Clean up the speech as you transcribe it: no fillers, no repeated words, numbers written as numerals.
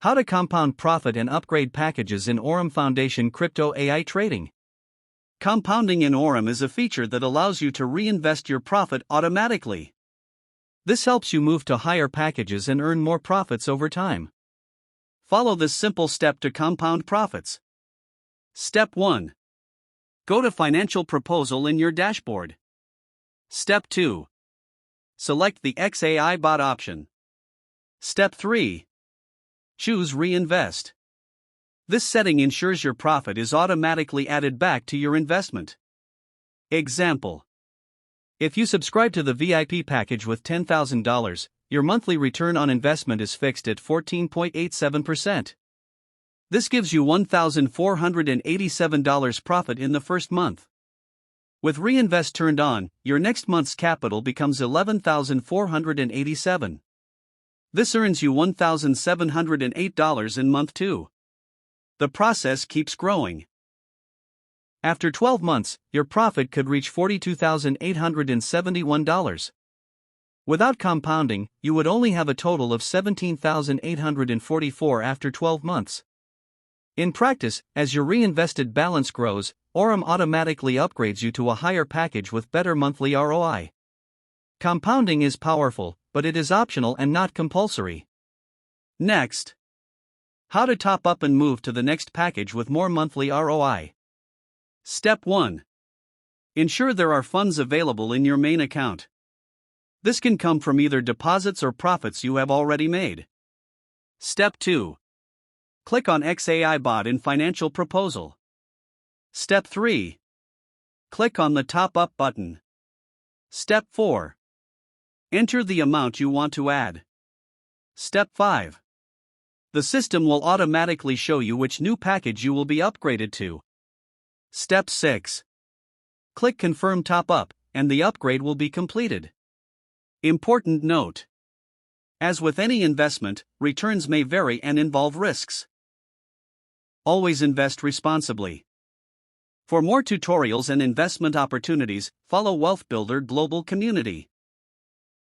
How to compound profit and upgrade packages in Aurum Foundation Crypto AI Trading. Compounding in Aurum is a feature that allows you to reinvest your profit automatically. This helps you move to higher packages and earn more profits over time. Follow this simple step to compound profits. Step 1. Go to Financial Proposal in your dashboard. Step 2. Select the XAI bot option. Step 3. Choose Reinvest. This setting ensures your profit is automatically added back to your investment. Example: if you subscribe to the VIP package with $10,000, your monthly return on investment is fixed at 14.87%. This gives you $1,487 profit in the first month. With Reinvest turned on, your next month's capital becomes $11,487. This earns you $1,708 in month 2. The process keeps growing. After 12 months, your profit could reach $42,871. Without compounding, you would only have a total of $17,844 after 12 months. In practice, as your reinvested balance grows, Aurum automatically upgrades you to a higher package with better monthly ROI. Compounding is powerful, but it is optional and not compulsory. Next, how to top up and move to the next package with more monthly ROI. Step 1. Ensure there are funds available in your main account. This can come from either deposits or profits you have already made. Step 2. Click on XAI Bot in Financial Proposal. Step 3. Click on the Top Up button. Step 4. Enter the amount you want to add. Step 5. The system will automatically show you which new package you will be upgraded to. Step 6. Click Confirm Top Up, and the upgrade will be completed. Important note: as with any investment, returns may vary and involve risks. Always invest responsibly. For more tutorials and investment opportunities, follow Wealth Builder Global Community.